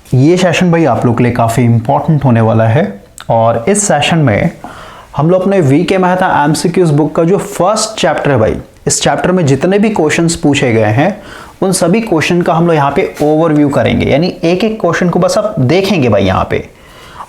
ये सेशन भाई आप लोग के लिए काफ़ी इंपॉर्टेंट होने वाला है और इस सेशन में हम लोग अपने वीके मेहता एमसीक्यूज बुक का जो फर्स्ट चैप्टर है भाई, इस चैप्टर में जितने भी क्वेश्चंस पूछे गए हैं उन सभी क्वेश्चन का हम लोग यहाँ पे ओवरव्यू करेंगे, यानी एक एक क्वेश्चन को बस आप देखेंगे भाई यहाँ पे।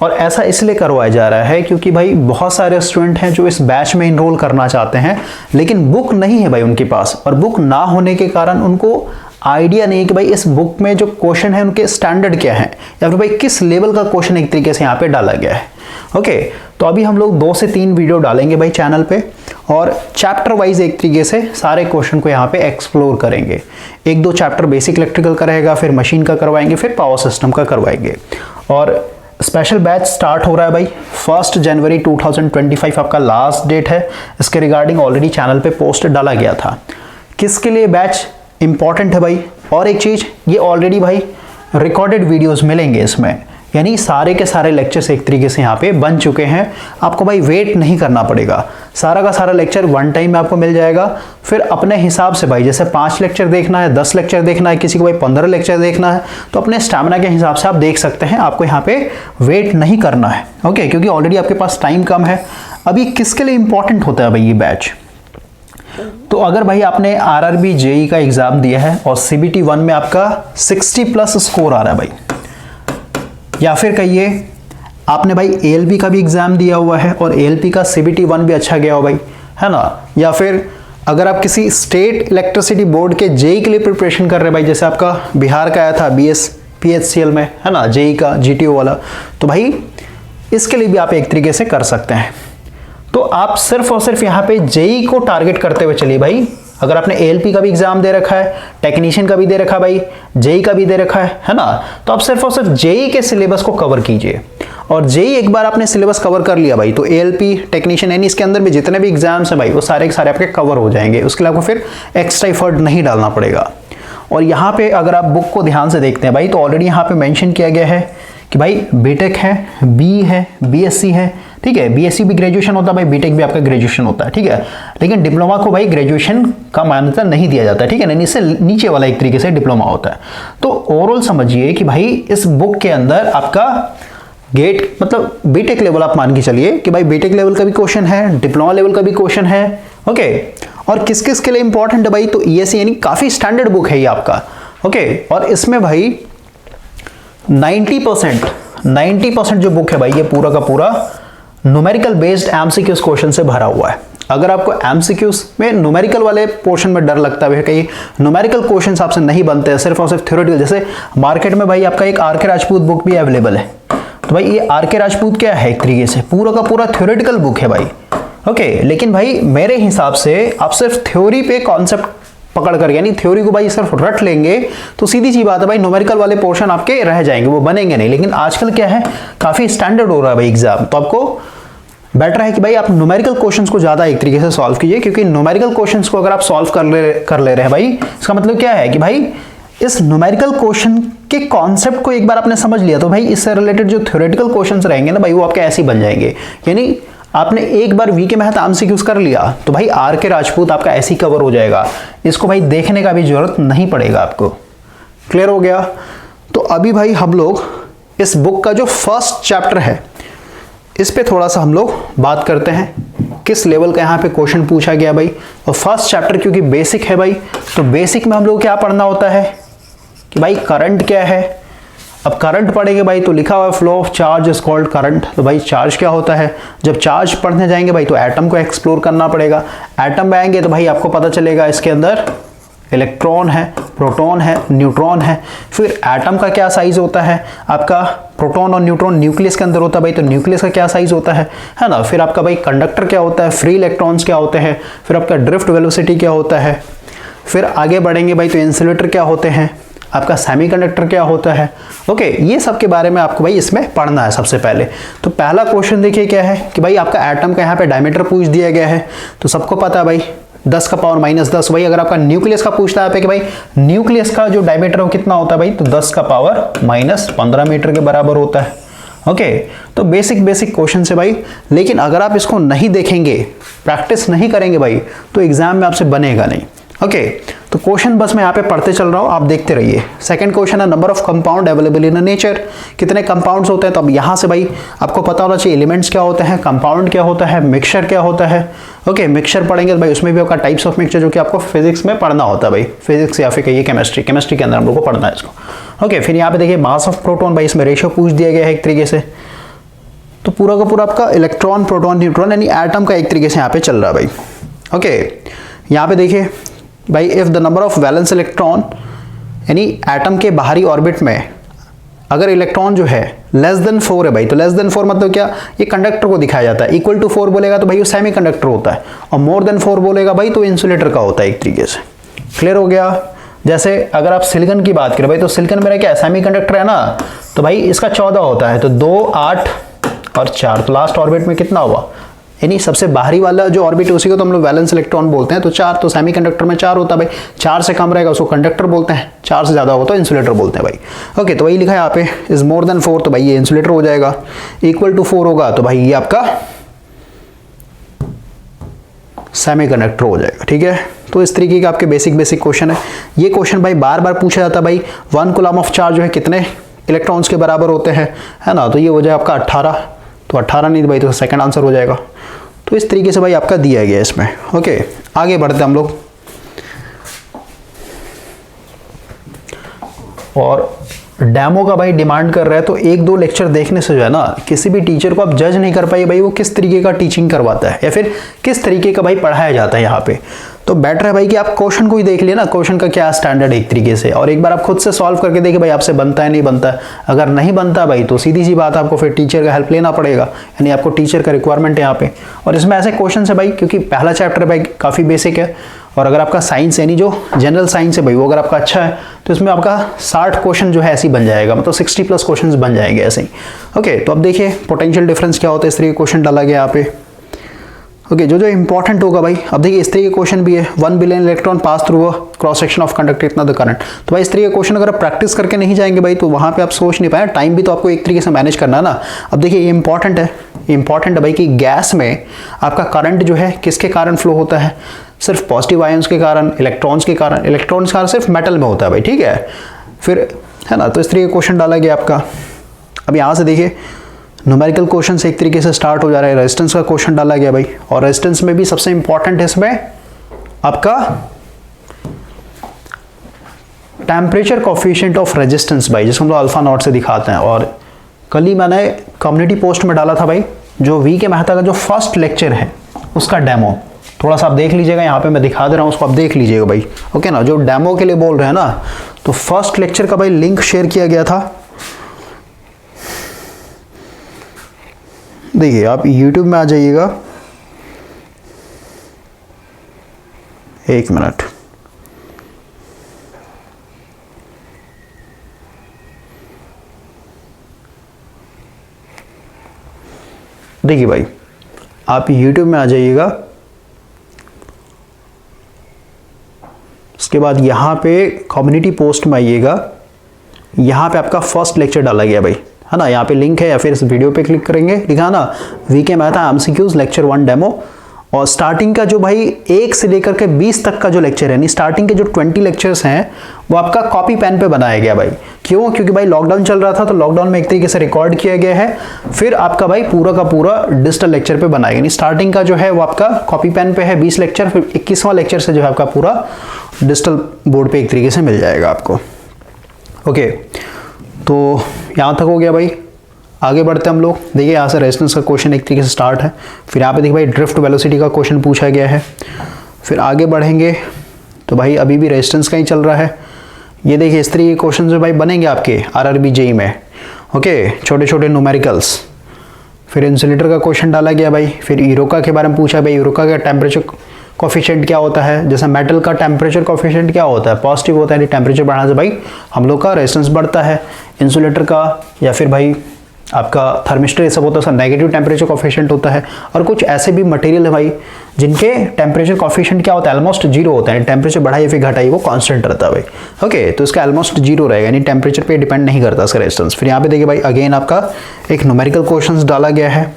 और ऐसा इसलिए करवाया जा रहा है क्योंकि भाई बहुत सारे स्टूडेंट हैं जो इस बैच में इनरोल करना चाहते हैं लेकिन बुक नहीं है भाई उनके पास, और बुक ना होने के कारण उनको आइडिया नहीं है कि भाई इस बुक में जो क्वेश्चन है उनके स्टैंडर्ड क्या है या फिर भाई किस लेवल का क्वेश्चन एक तरीके से यहाँ पे डाला गया है। ओके, तो अभी हम लोग 2 से 3 वीडियो डालेंगे भाई चैनल पे और चैप्टर वाइज एक तरीके से सारे क्वेश्चन को यहाँ पे एक्सप्लोर करेंगे। 1-2 चैप्टर बेसिक इलेक्ट्रिकल का रहेगा, फिर मशीन का करवाएंगे, फिर पावर सिस्टम का करवाएंगे। और स्पेशल बैच स्टार्ट हो रहा है भाई 1 जनवरी 2025 आपका लास्ट डेट है। इसके रिगार्डिंग ऑलरेडी चैनल पे पोस्ट डाला गया था। किसके लिए बैच इंपॉर्टेंट है भाई, और एक चीज़, ये ऑलरेडी भाई रिकॉर्डेड वीडियोस मिलेंगे इसमें, यानी सारे के सारे लेक्चर्स एक तरीके से यहाँ पे बन चुके हैं। आपको भाई वेट नहीं करना पड़ेगा, सारा का सारा लेक्चर वन टाइम में आपको मिल जाएगा। फिर अपने हिसाब से भाई, जैसे 5 लेक्चर देखना है, 10 लेक्चर देखना है, किसी को भाई 15 लेक्चर देखना है, तो अपने स्टैमिना के हिसाब से आप देख सकते हैं। आपको यहाँ पे वेट नहीं करना है, ओके, क्योंकि ऑलरेडी आपके पास टाइम कम है। अभी किसके लिए इंपॉर्टेंट होता है भाई ये बैच, तो अगर भाई आपने आरआरबी जेई का एग्जाम दिया है और सीबीटी 1 में आपका 60+ स्कोर आ रहा है भाई, या फिर कहिए आपने भाई एएलपी का भी एग्जाम दिया हुआ है और एएलपी का सीबीटी 1 भी अच्छा गया हो भाई, है ना, या फिर अगर आप किसी स्टेट इलेक्ट्रिसिटी बोर्ड के जेई के लिए प्रिपरेशन कर रहे हैं भाई, जैसे आपका बिहार का आया था बीएसपीएचसीएल में, है ना, जेई का जीटीओ वाला, तो भाई इसके लिए भी आप एक तरीके से कर सकते हैं। तो आप सिर्फ और सिर्फ यहाँ पे जेई को टारगेट करते हुए चलिए भाई। अगर आपने एएलपी का भी एग्जाम दे रखा है, टेक्नीशियन का भी दे रखा है भाई, जेई का भी दे रखा है ना, तो आप सिर्फ और सिर्फ जेई के सिलेबस को कवर कीजिए। और जेई एक बार आपने सिलेबस कवर कर लिया भाई, तो एएलपी, टेक्नीशियन, यानी इसके अंदर भी जितने भी एग्जाम्स हैं भाई वो सारे के सारे आपके कवर हो जाएंगे। उसके लिए आपको फिर एक्स्ट्रा एफर्ट नहीं डालना पड़ेगा। और यहाँ पे अगर आप बुक को ध्यान से देखते हैं भाई, तो ऑलरेडी यहाँ पे मेंशन किया गया है कि भाई बीटेक है, बी है, बीएससी है, ठीक है, बीएससी भी ग्रेजुएशन होता है भाई, बीटेक भी आपका ग्रेजुएशन होता है, ठीक है, लेकिन डिप्लोमा को भाई ग्रेजुएशन का मान्यता नहीं दिया जाता है, ठीक है, नहीं, इससे नीचे वाला एक तरीके से डिप्लोमा होता है। तो ओवरऑल समझिए कि भाई इस बुक के अंदर आपका गेट मतलब बीटेक लेवल आप मान के चलिए कि भाई बीटेक लेवल का भी क्वेश्चन है, डिप्लोमा लेवल का भी क्वेश्चन है, ओके। और किस किस के लिए इंपॉर्टेंट है भाई, तो ईएससी यानी काफी स्टैंडर्ड बुक है ये आपका, ओके। और इसमें भाई 90% जो बुक है भाई ये पूरा का पूरा न्यूमेरिकल बेस्ड एमसीक्यूज क्वेश्चन से भरा हुआ है। अगर आपको एमसीक्यूज में न्यूमेरिकल वाले पोर्शन में डर लगता है, कहीं न्यूमेरिकल क्वेश्चंस आपसे नहीं बनते हैं, सिर्फ और सिर्फ थ्योरेटिकल, जैसे मार्केट में भाई आपका एक आरके राजपूत बुक भी अवेलेबल है, तो भाई ये आरके राजपूत क्या है, एक तरीके से पूरा का पूरा थ्योरेटिकल बुक है भाई, ओके। लेकिन भाई मेरे हिसाब से आप सिर्फ थ्योरी पे कॉन्सेप्ट पकड़ कर, यानी थ्योरी को भाई सिर्फ रट लेंगे तो सीधी सी बात है भाई न्यूमेरिकल वाले पोर्शन आपके रह जाएंगे, वो बनेंगे नहीं। लेकिन आजकल क्या है, काफी स्टैंडर्ड हो रहा है भाई एग्जाम, तो आपको बेटर है कि भाई आप न्यूमेरिकल क्वेश्चंस को ज्यादा एक तरीके से सॉल्व कीजिए, क्योंकि न्यूमेरिकल क्वेश्चंस को अगर आप सॉल्व कर ले रहे हैं भाई, इसका मतलब क्या है कि भाई इस न्यूमेरिकल क्वेश्चन के कॉन्सेप्ट को एक बार आपने समझ लिया तो भाई इससे रिलेटेड जो थ्योरेटिकल क्वेश्चंस रहेंगे ना भाई वो आपके ऐसे ही बन जाएंगे। यानी आपने एक बार वीके मेहता एमसीक्यूज कर लिया तो भाई आरके राजपूत आपका ऐसे ही कवर हो जाएगा, इसको भाई देखने का भी जरूरत नहीं पड़ेगा आपको। क्लियर हो गया? तो अभी भाई हम लोग इस बुक का जो फर्स्ट चैप्टर है इस पे थोड़ा सा हम लोग बात करते हैं, किस लेवल का यहाँ पे क्वेश्चन पूछा गया भाई। और फर्स्ट चैप्टर क्योंकि बेसिक है भाई, तो बेसिक में हम लोग क्या पढ़ना होता है कि भाई करंट क्या है। अब करंट पढ़ेंगे भाई तो लिखा हुआ है flow of charge is called current, तो भाई चार्ज क्या होता है। जब चार्ज पढ़ने जाएंगे भाई तो एटम को एक्सप्लोर करना पड़ेगा। एटम में आएंगे तो भाई आपको पता चलेगा इसके अंदर इलेक्ट्रॉन है, प्रोटॉन है, न्यूट्रॉन है। फिर एटम का क्या साइज होता है, आपका प्रोटॉन और न्यूट्रॉन न्यूक्लियस के अंदर होता है भाई, तो न्यूक्लियस का क्या साइज होता है ना। फिर आपका भाई कंडक्टर क्या होता है, फ्री इलेक्ट्रॉन्स क्या होते हैं, फिर आपका ड्रिफ्ट वेलोसिटी क्या होता है। फिर आगे बढ़ेंगे भाई तो इंसुलेटर क्या होते हैं, आपका सेमीकंडक्टर क्या होता है। ओके, ये सब के बारे में आपको भाई इसमें पढ़ना है सबसे पहले। तो पहला क्वेश्चन देखिए क्या है कि भाई आपका एटम का यहाँ पे डायमीटर पूछ दिया गया है, तो सबको पता है भाई 10 का पावर -10। भाई अगर आपका न्यूक्लियस का पूछता है कि भाई न्यूक्लियस का जो डायमीटर हो कितना होता है भाई, तो 10 का पावर -15 मीटर के बराबर होता है। ओके, तो बेसिक क्वेश्चन है भाई। लेकिन अगर आप इसको नहीं देखेंगे, प्रैक्टिस नहीं करेंगे भाई, तो एग्जाम में आपसे बनेगा नहीं। ओके तो क्वेश्चन बस मैं यहाँ पे पढ़ते चल रहा हूँ, आप देखते रहिए। सेकंड क्वेश्चन है number of compound available in nature, कितने कंपाउंड्स होते हैं। तो अब यहाँ से भाई आपको पता होना चाहिए एलिमेंट्स क्या होते हैं, कंपाउंड क्या होता है, मिक्सचर क्या होता है। ओके मिक्सचर पढ़ेंगे तो भाई उसमें भी आपका टाइप्स ऑफ मिक्सचर जो कि आपको फिजिक्स में पढ़ना होता है भाई, फिजिक्स या फिर कहिए केमिस्ट्री के अंदर हम लोग को पढ़ना है इसको। ओके फिर यहाँ पे देखिए मास ऑफ प्रोटॉन, भाई इसमें रेशियो पूछ दिया गया है एक तरीके से। तो पूरा का पूरा आपका इलेक्ट्रॉन प्रोटॉन न्यूट्रॉन यानी एटम का एक तरीके से यहाँ पे चल रहा है भाई। ओके यहाँ पे देखिए भाई if the number of valence electron यानी एटम के बाहरी ऑर्बिट में अगर इलेक्ट्रॉन जो है लेस देन 4 है भाई, तो लेस देन 4 मतलब क्या, ये कंडक्टर को दिखाया जाता है। इक्वल टू 4 बोलेगा तो भाई वो सेमी कंडक्टर होता है, और मोर देन 4 बोलेगा भाई तो इंसुलेटर का होता है एक तरीके से। क्लियर हो गया। जैसे अगर आप सिलिकॉन की बात करें भाई, तो सिलिकॉन मेरा क्या सेमी कंडक्टर है ना, तो भाई इसका 14 होता है, तो 2 8 और 4, तो लास्ट ऑर्बिट में कितना हुआ, यानी सबसे बाहरी वाला जो ऑर्बिट है उसी को तो हम लोग वैलेंस इलेक्ट्रॉन बोलते हैं। तो 4, तो सेमीकंडक्टर में 4 होता है भाई, 4 से कम रहेगा उसको कंडक्टर बोलते हैं, 4 से ज्यादा होगा तो इंसुलेटर बोलते हैं भाई। ओके तो वही लिखा है यहाँ पे इज मोर देन 4, तो भाई ये इंसुलेटर हो जाएगा। इक्वल टू 4 होगा तो भाई ये आपका सेमीकंडक्टर हो जाएगा। ठीक है, तो इस तरीके का आपके बेसिक क्वेश्चन है। ये क्वेश्चन भाई बार बार पूछा जाता है भाई, 1 कूलम ऑफ चार्ज जो है कितने इलेक्ट्रॉन्स के बराबर होते हैं, है ना, तो ये हो जाए आपका 18, तो 18 नहीं भाई तो सेकंड आंसर हो जाएगा। तो इस तरीके से भाई आपका दिया गया इसमें। ओके आगे बढ़ते हम लोग, और डेमो का भाई डिमांड कर रहा है, तो 1-2 लेक्चर देखने से जो है ना किसी भी टीचर को आप जज नहीं कर पाइए भाई वो किस तरीके का टीचिंग करवाता है या फिर किस तरीके का भाई पढ़ाया जाता है यहाँ पे। तो बेटर है भाई कि आप क्वेश्चन को ही देख लिए ना, क्वेश्चन का क्या स्टैंडर्ड है एक तरीके से, और एक बार आप खुद से सॉल्व करके देखिए भाई आपसे बनता है नहीं बनता है। अगर नहीं बनता भाई तो सीधी सी बात आपको फिर टीचर का हेल्प लेना पड़ेगा, यानी आपको टीचर का रिक्वायरमेंट है यहाँ पे। और इसमें ऐसे क्वेश्चन है भाई क्योंकि पहला चैप्टर भाई काफ़ी बेसिक है, और अगर आपका साइंस यानी जो जनरल साइंस है भाई वो अगर आपका अच्छा है तो इसमें आपका 60 क्वेश्चन जो है ऐसे ही बन जाएगा, मतलब 60+ क्वेश्चन बन जाएंगे ऐसे ही। ओके तो अब देखिए पोटेंशियल डिफरेंस क्या होता है, इस तरीके क्वेश्चन डाला गया यहाँ पे। ओके जो इंपॉर्टेंट होगा भाई, अब देखिए इस तरीके के क्वेश्चन भी है, 1 billion electron pass through cross section of conductor इतना द करंट। तो भाई इस तरीके के क्वेश्चन अगर आप प्रैक्टिस करके नहीं जाएंगे भाई तो वहां पे आप सोच नहीं पाए, टाइम भी तो आपको एक तरीके से मैनेज करना है ना। अब देखिए ये इंपॉर्टेंट है भाई कि गैस में आपका करंट जो है किसके कारण फ्लो होता है, सिर्फ पॉजिटिव आयंस के कारण, इलेक्ट्रॉन्स के कारण। इलेक्ट्रॉन्स का सिर्फ मेटल में होता है भाई, ठीक है फिर, है ना। तो इस तरीके का क्वेश्चन डाला गया आपका। अब यहाँ से देखिए न्यूमेरिकल क्वेश्चन से एक तरीके से स्टार्ट हो जा रहा है, रेजिस्टेंस का क्वेश्चन डाला गया भाई, और रेजिस्टेंस में भी सबसे इंपॉर्टेंट है इसमें आपका टेम्परेचर कोफिशिएंट ऑफ रेजिस्टेंस भाई, जिसको हम लोग अल्फा नॉट से दिखाते हैं। और कल ही मैंने कम्युनिटी पोस्ट में डाला था भाई जो वी के मेहता का जो फर्स्ट लेक्चर है उसका डेमो, थोड़ा सा आप देख लीजिएगा, यहाँ पे मैं दिखा दे रहा हूँ उसको, आप देख लीजिएगा भाई। ओके ना, जो डेमो के लिए बोल रहे हैं ना, तो फर्स्ट लेक्चर का भाई लिंक शेयर किया गया था। देखिए आप YouTube में आ जाइएगा, 1 मिनट, देखिए भाई आप YouTube में आ जाइएगा, उसके बाद यहाँ पे कम्युनिटी पोस्ट में आइएगा, यहाँ पे आपका फर्स्ट लेक्चर डाला गया भाई, है ना, यहाँ पे लिंक है, या फिर इस वीडियो पे क्लिक करेंगे, लिखा ना वी के मेहता एमसीक्यूज लेक्चर 1 डेमो। और स्टार्टिंग का जो भाई 1 से लेकर के 20 तक का जो लेक्चर है, यानी स्टार्टिंग के जो 20 लेक्चर्स हैं वो आपका कॉपी पेन पे बनाया गया भाई। क्यों? क्योंकि भाई लॉकडाउन चल रहा था, तो लॉकडाउन में एक तरीके से रिकॉर्ड किया गया है, फिर आपका भाई पूरा का पूरा डिजिटल लेक्चर पे बनाया, यानी स्टार्टिंग का जो है वो आपका कॉपी पेन पे है 20 लेक्चर, फिर 21वां लेक्चर से जो है आपका पूरा डिजिटल बोर्ड पे एक तरीके से मिल जाएगा आपको। ओके तो यहाँ तक हो गया भाई। आगे बढ़ते हम लोग, देखिए यहाँ से रेजिस्टेंस का क्वेश्चन एक तरीके से स्टार्ट है, फिर यहाँ पे देखिए भाई ड्रिफ्ट वेलोसिटी का क्वेश्चन पूछा गया है। फिर आगे बढ़ेंगे तो भाई अभी भी रेजिस्टेंस का ही चल रहा है। ये देखिए इस तरीके के क्वेश्चन जो भाई बनेंगे आपके RRB JEE में। ओके छोटे छोटे न्यूमेरिकल्स। फिर इंसुलेटर का क्वेश्चन डाला गया भाई, फिर यूरोका के बारे में पूछा भाई, यूरोका का टेम्परेचर कोफिशिएंट क्या होता है, जैसे मेटल का टेम्परेचर कोफिशिएंट क्या होता है, पॉजिटिव होता है, टेम्परेचर बढ़ाने से भाई हम लोग का रेजिस्टेंस बढ़ता है। इंसुलेटर का या फिर भाई आपका थर्मिस्टर ये सब होता है, उसका नेगेटिव टेम्परेचर कोफिशिएंट होता है। और कुछ ऐसे भी मटेरियल है भाई जिनके टेम्परेचर कोफिशिएंट क्या होता है, ऑलमोस्ट 0 होता है, टेम्परेचर बढ़ाइए फिर घटाइए वो कांस्टेंट रहता है भाई। ओके तो इसका ऑलमोस्ट 0 रहेगा, यानी टेम्परेचर पे डिपेंड नहीं करता इसका रेजिस्टेंस। फिर यहाँ पे देखिए भाई अगेन आपका एक न्यूमेरिकल क्वेश्चन डाला गया है।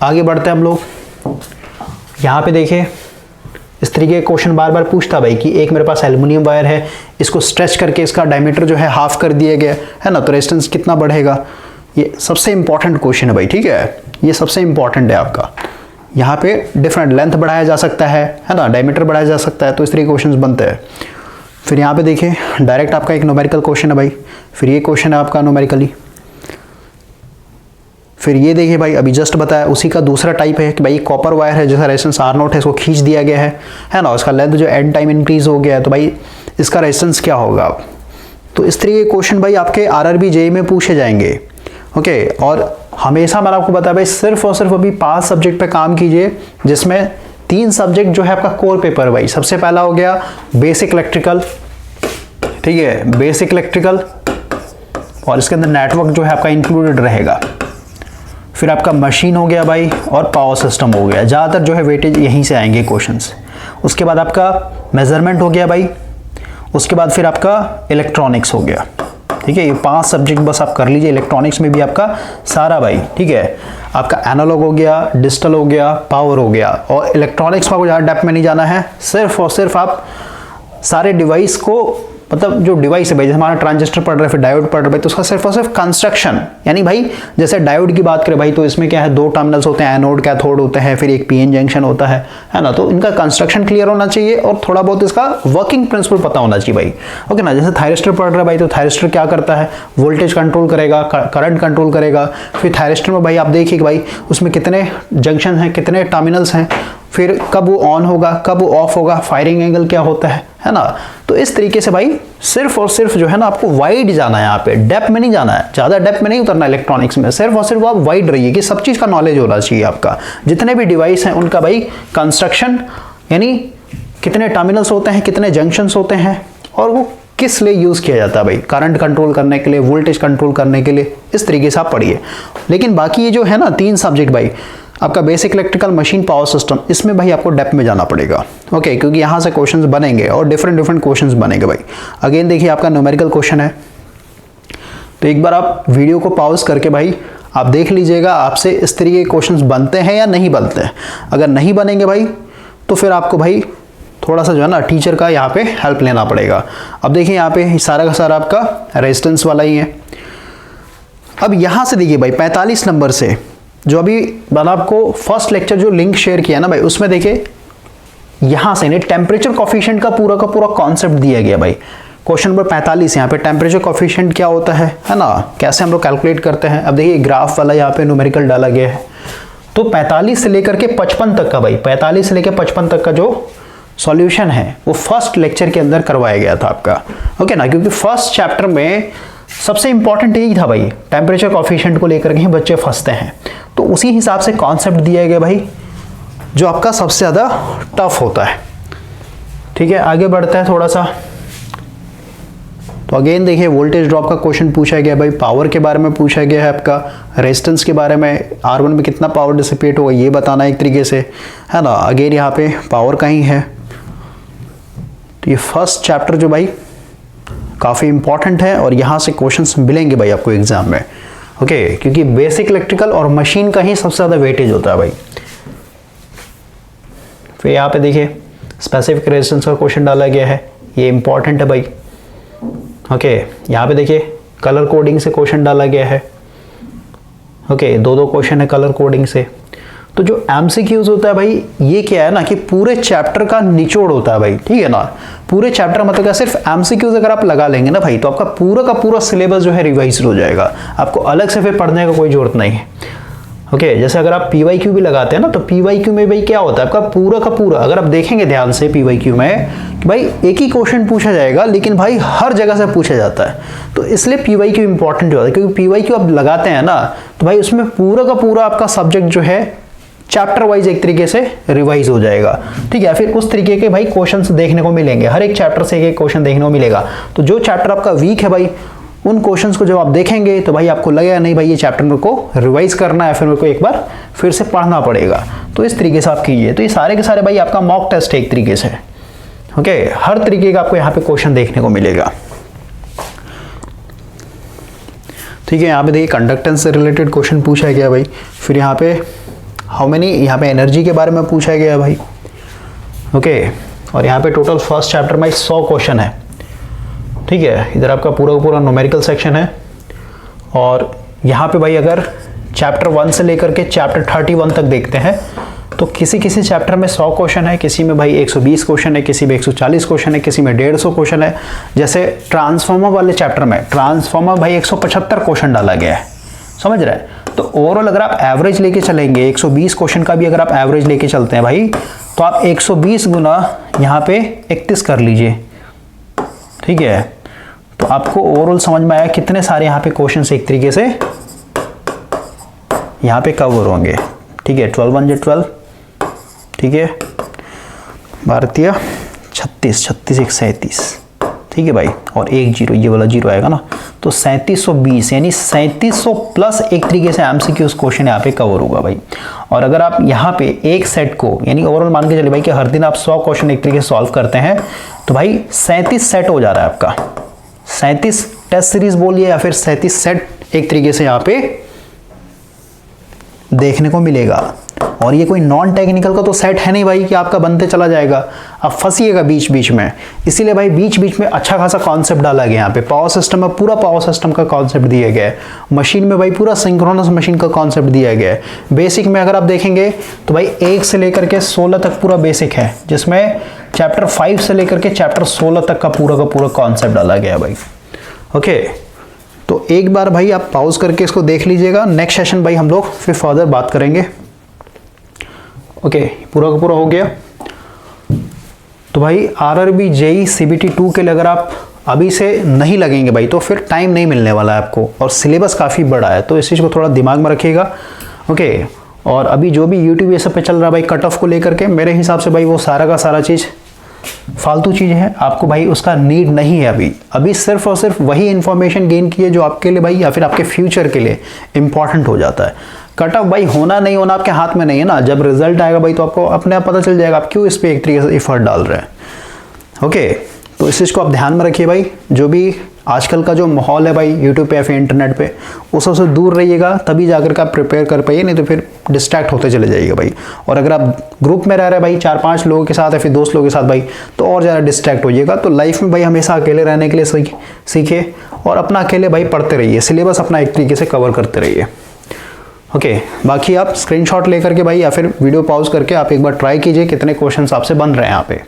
आगे बढ़ते हैं हम लोग, यहाँ पे देखिए इस तरीके के क्वेश्चन बार बार पूछता भाई कि एक मेरे पास एल्युमिनियम वायर है, इसको स्ट्रेच करके इसका डायमीटर जो है हाफ कर दिया गया है ना, तो रेजिस्टेंस कितना बढ़ेगा। ये सबसे इंपॉर्टेंट क्वेश्चन है भाई, ठीक है, ये सबसे इंपॉर्टेंट है आपका। यहाँ पे डिफरेंट लेंथ बढ़ाया जा सकता है ना, डायमीटर बढ़ाया जा सकता है, तो इस तरीके के क्वेश्चन बनते हैं। फिर यहाँ पे देखिए डायरेक्ट आपका एक न्यूमेरिकल क्वेश्चन है भाई, फिर ये क्वेश्चन है आपका न्यूमेरिकली। फिर ये देखिए भाई अभी जस्ट बताया उसी का दूसरा टाइप है कि भाई कॉपर वायर है जैसा रेजिस्टेंस R0 है, इसको खींच दिया गया है ना, उसका लेंथ जो एंड टाइम इंक्रीज हो गया है, तो भाई इसका रेजिस्टेंस क्या होगा। तो इस तरीके के क्वेश्चन भाई आपके RRB JEE में पूछे जाएंगे। ओके, और हमेशा मैंने आपको बताया भाई सिर्फ और सिर्फ अभी 5 सब्जेक्ट पे काम कीजिए, जिसमें 3 सब्जेक्ट जो है आपका कोर पेपर भाई। सबसे पहला हो गया बेसिक इलेक्ट्रिकल, ठीक है, बेसिक इलेक्ट्रिकल, और इसके अंदर नेटवर्क जो है आपका इंक्लूडेड रहेगा। फिर आपका मशीन हो गया भाई, और पावर सिस्टम हो गया। ज़्यादातर जो है वेटेज यहीं से आएंगे क्वेश्चंस। उसके बाद आपका मेजरमेंट हो गया भाई, उसके बाद फिर आपका इलेक्ट्रॉनिक्स हो गया, ठीक है। ये 5 सब्जेक्ट बस आप कर लीजिए। इलेक्ट्रॉनिक्स में भी आपका सारा भाई, ठीक है, आपका एनालॉग हो गया, डिजिटल हो गया, पावर हो गया। और इलेक्ट्रॉनिक्स में आपको ज़्यादा डेप्थ में नहीं जाना है, सिर्फ और सिर्फ आप सारे डिवाइस को, मतलब जो डिवाइस है भाई, जैसे हमारा ट्रांजिस्टर पढ़ रहे हैं, फिर डायोड पढ़ रहे हैं, तो उसका सिर्फ और सिर्फ कंस्ट्रक्शन, यानी भाई जैसे डायोड की बात करें भाई, तो इसमें क्या है, 2 टर्मिनल्स होते हैं, एनोड कैथोड होते हैं, फिर एक पीएन जंक्शन होता है ना। तो इनका कंस्ट्रक्शन क्लियर होना चाहिए और थोड़ा बहुत इसका वर्किंग प्रिंसिपल पता होना चाहिए भाई। ओके ना, जैसे थायरिस्टर पढ़ रहे हैं भाई, तो थायरिस्टर क्या करता है, वोल्टेज कंट्रोल करेगा, करंट कंट्रोल करेगा। फिर थायरिस्टर में भाई आप देखिए कि भाई उसमें कितने जंक्शन हैं, कितने टर्मिनल्स हैं, फिर कब वो ऑन होगा, कब वो ऑफ होगा, फायरिंग एंगल क्या होता है ना। तो इस तरीके से भाई सिर्फ और सिर्फ जो है ना आपको वाइड जाना है, यहाँ पे डेप्थ में नहीं जाना है, ज़्यादा डेप्थ में नहीं उतरना इलेक्ट्रॉनिक्स में। सिर्फ और सिर्फ आप वाइड रहिए कि सब चीज़ का नॉलेज होना चाहिए आपका। जितने भी डिवाइस हैं उनका भाई कंस्ट्रक्शन, यानी कितने टर्मिनल्स होते हैं, कितने जंक्शंस होते हैं, और वो किस लिए यूज़ किया जाता है भाई, करंट कंट्रोल करने के लिए, वोल्टेज कंट्रोल करने के लिए, इस तरीके से आप पढ़िए। लेकिन बाकी ये जो है ना 3 सब्जेक्ट भाई, आपका basic electrical, machine, power system, इसमें भाई आपको डेप्थ में जाना पड़ेगा। ओके, क्योंकि यहाँ से क्वेश्चंस बनेंगे और डिफरेंट क्वेश्चंस बनेंगे भाई। अगेन देखिए आपका न्यूमेरिकल क्वेश्चन है, तो एक बार आप वीडियो को पॉज करके भाई आप देख लीजिएगा आपसे इस तरीके के क्वेश्चंस बनते हैं या नहीं बनते हैं। अगर नहीं बनेंगे भाई तो फिर आपको भाई थोड़ा सा जो है ना टीचर का यहाँ पे हेल्प लेना पड़ेगा। अब देखिए यहाँ पे सारा का सारा आपका रेजिस्टेंस वाला ही है। अब यहाँ से देखिए भाई 45 नंबर से जो अभी मैंने आपको फर्स्ट लेक्चर जो लिंक शेयर किया ना भाई, उसमें देखिए यहां से नहीं टेम्परेचर कॉफिशिएंट का पूरा कॉन्सेप्ट दिया गया भाई। क्वेश्चन नंबर 45 यहाँ पे टेम्परेचर कॉफिशिएंट क्या होता है ना, कैसे हम लोग कैलकुलेट करते हैं। अब देखिए ग्राफ वाला यहाँ पे न्यूमेरिकल डाला गया है। तो 45 से लेकर के 55 तक का भाई, 45 से लेकर 55 तक का जो सॉल्यूशन है वो फर्स्ट लेक्चर के अंदर करवाया गया था आपका। ओके ना, क्योंकि फर्स्ट चैप्टर में सबसे इंपॉर्टेंट यही था भाई, टेम्परेचर कॉफिशिएंट को लेकर के ही बच्चे फंसते हैं। तो उसी हिसाब से कॉन्सेप्ट दिया गया भाई, जो आपका सबसे ज़्यादा टफ होता है। ठीक है, आगे बढ़ता है थोड़ा सा। तो अगेन देखिए वोल्टेज ड्रॉप का क्वेश्चन पूछा गया भाई, पावर के बारे में पूछा गया है, आपका रेजिस्टेंस के बारे में, R1 में कितना पावर डिसिपेट होगा ये बताना एक तरीके से, है ना। अगेन यहाँ पे पावर का ही है। तो ये फर्स्ट चैप्टर जो भाई काफ़ी इंपॉर्टेंट है और यहाँ से क्वेश्चंस मिलेंगे भाई आपको एग्जाम में। ओके, क्योंकि बेसिक इलेक्ट्रिकल और मशीन का ही सबसे ज़्यादा वेटेज होता है भाई। फिर यहाँ पे देखिए स्पेसिफिक रेजिस्टेंस का क्वेश्चन डाला गया है, ये इंपॉर्टेंट है भाई। ओके, यहाँ पे देखिए कलर कोडिंग से क्वेश्चन डाला गया है। ओके, 2 क्वेश्चन है कलर कोडिंग से। तो जो एमसीक्यूज होता है भाई, ये क्या है ना कि पूरे चैप्टर का निचोड़ होता है भाई, ठीक है ना। पूरे चैप्टर मतलब क्या, सिर्फ एमसीक्यूज अगर आप लगा लेंगे ना भाई, तो आपका पूरा का पूरा सिलेबस जो है रिवाइज हो जाएगा। आपको अलग से फिर पढ़ने का कोई जरूरत नहीं है। ओके, जैसे अगर आप पीवाईक्यू भी लगाते हैं ना, तो पीवाईक्यू में भाई क्या होता है आपका पूरा का पूरा, अगर आप देखेंगे ध्यान से पीवाईक्यू में कि भाई एक ही क्वेश्चन पूछा जाएगा, लेकिन भाई हर जगह से पूछा जाता है। तो इसलिए पीवाईक्यू इंपॉर्टेंट होता है, क्योंकि पीवाईक्यू आप लगाते हैं ना, तो भाई उसमें पूरा का पूरा आपका सब्जेक्ट जो है चैप्टर वाइज एक तरीके से रिवाइज हो जाएगा। ठीक है, फिर उस तरीके के भाई क्वेश्चंस देखने को मिलेंगे, हर एक चैप्टर से एक क्वेश्चन देखने को मिलेगा। तो जो चैप्टर आपका वीक है भाई, उन क्वेश्चंस को जब आप देखेंगे तो भाई आपको लगेगा नहीं भाई ये चैप्टर मेरे को रिवाइज करना है, फिर मेरे को एक बार फिर से पढ़ना पड़ेगा। तो इस तरीके से आप कीजिए। तो ये सारे के सारे भाई आपका मॉक टेस्ट है एक तरीके से। ओके, हर तरीके का आपको यहाँ पे क्वेश्चन देखने को मिलेगा। ठीक है, यहाँ पे देखिए कंडक्टेंस से रिलेटेड क्वेश्चन पूछा गया भाई। फिर यहाँ पे हाउ मेनी, यहाँ पे एनर्जी के बारे में पूछा गया भाई। ओके, और यहाँ पे टोटल फर्स्ट चैप्टर में 100 क्वेश्चन है, ठीक है। इधर आपका पूरा पूरा न्यूमेरिकल सेक्शन है, और यहाँ पे भाई अगर चैप्टर 1 से लेकर के चैप्टर 31 तक देखते हैं तो किसी किसी चैप्टर में 100 क्वेश्चन है, किसी में भाई 120 क्वेश्चन है, किसी में 140 क्वेश्चन है, किसी में 150 क्वेश्चन है। जैसे ट्रांसफॉर्मर वाले चैप्टर में ट्रांसफॉर्मर भाई 175 क्वेश्चन डाला गया है, समझ रहे हैं। तो ओवरऑल अगर आप एवरेज लेके चलेंगे, 120 क्वेश्चन का भी अगर आप एवरेज लेके चलते हैं भाई, तो आप 120 गुना यहाँ पे 31 कर लीजिए, ठीक है। तो आपको ओवरऑल समझ में आया कितने सारे यहाँ पे क्वेश्चन एक तरीके से यहाँ पे कवर होंगे, ठीक है। 12 1 12, ठीक है। भारतीय 36 36 1 37, ठीक है भाई, और 1 0, ये वाला 0 आएगा ना, तो 3720 यानी 3700 प्लस एक तरीके से एमसीक्यूज क्वेश्चन यहाँ पे कवर होगा भाई। और अगर आप यहाँ पे एक सेट को यानी ओवरऑल मान के चलिए भाई कि हर दिन आप 100 क्वेश्चन एक तरीके से सॉल्व करते हैं, तो भाई 37 सेट हो जा रहा है आपका, 37 टेस्ट सीरीज बोलिए या फिर 37 सेट एक तरीके से यहाँ पे देखने को मिलेगा। और ये कोई नॉन टेक्निकल का तो सेट है नहीं भाई कि आपका बनते चला जाएगा, आप फंसिएगा बीच बीच में। इसीलिए भाई बीच बीच में अच्छा खासा कॉन्सेप्ट डाला गया यहाँ पे। पावर सिस्टम में पूरा पावर सिस्टम का कॉन्सेप्ट दिया गया है, मशीन में भाई पूरा सिंक्रोनस मशीन का कॉन्सेप्ट दिया गया है। बेसिक में अगर आप देखेंगे तो भाई 1 से लेकर के 16 तक पूरा बेसिक है, जिसमें चैप्टर 5 से लेकर के चैप्टर 16 तक का पूरा कॉन्सेप्ट डाला गया है भाई। ओके, तो एक बार भाई आप पॉज करके इसको देख लीजिएगा। नेक्स्ट सेशन भाई हम लोग फिर फर्दर बात करेंगे। ओके, पूरा का पूरा हो गया। तो भाई आरआरबी जेई सीबीटी 2 के लिए अगर आप अभी से नहीं लगेंगे भाई तो फिर टाइम नहीं मिलने वाला है आपको, और सिलेबस काफ़ी बड़ा है, तो इस चीज़ को थोड़ा दिमाग में रखिएगा। ओके, और अभी जो भी यूट्यूब ये सब पे चल रहा है भाई कट ऑफ को लेकर के, मेरे हिसाब से भाई वो सारा का सारा चीज़ फालतू चीज़ है, आपको भाई उसका नीड नहीं है। अभी सिर्फ और सिर्फ वही इंफॉर्मेशन गेन कीजिए जो आपके लिए भाई या फिर आपके फ्यूचर के लिए इंपॉर्टेंट हो जाता है। कट ऑफ भाई होना नहीं होना आपके हाथ में नहीं है ना, जब रिजल्ट आएगा भाई तो आपको अपने आप पता चल जाएगा आप क्यों इस पे एक तरीके से एफर्ट डाल रहे हैं। ओके, तो इस चीज़ को आप ध्यान में रखिए भाई। जो भी आजकल का जो माहौल है भाई यूट्यूब पे या फिर इंटरनेट पे, उस सबसे दूर रहिएगा, तभी जाकर के आप प्रिपेयर कर पाइए, नहीं तो फिर डिस्ट्रैक्ट होते चले जाइएगा भाई। और अगर आप ग्रुप में रह रहे हैं भाई 4-5 लोगों के साथ या फिर दोस्त लोगों के साथ भाई, तो और ज़्यादा डिस्ट्रैक्ट होइएगा। तो लाइफ में भाई हमेशा अकेले रहने के लिए सीखे और अपना अकेले भाई पढ़ते रहिए, सिलेबस अपना एक तरीके से कवर करते रहिए। ओके, बाकी आप स्क्रीनशॉट लेकर के भाई या फिर वीडियो पॉज करके आप एक बार ट्राई कीजिए कितने क्वेश्चंस आपसे बन रहे हैं यहाँ पे।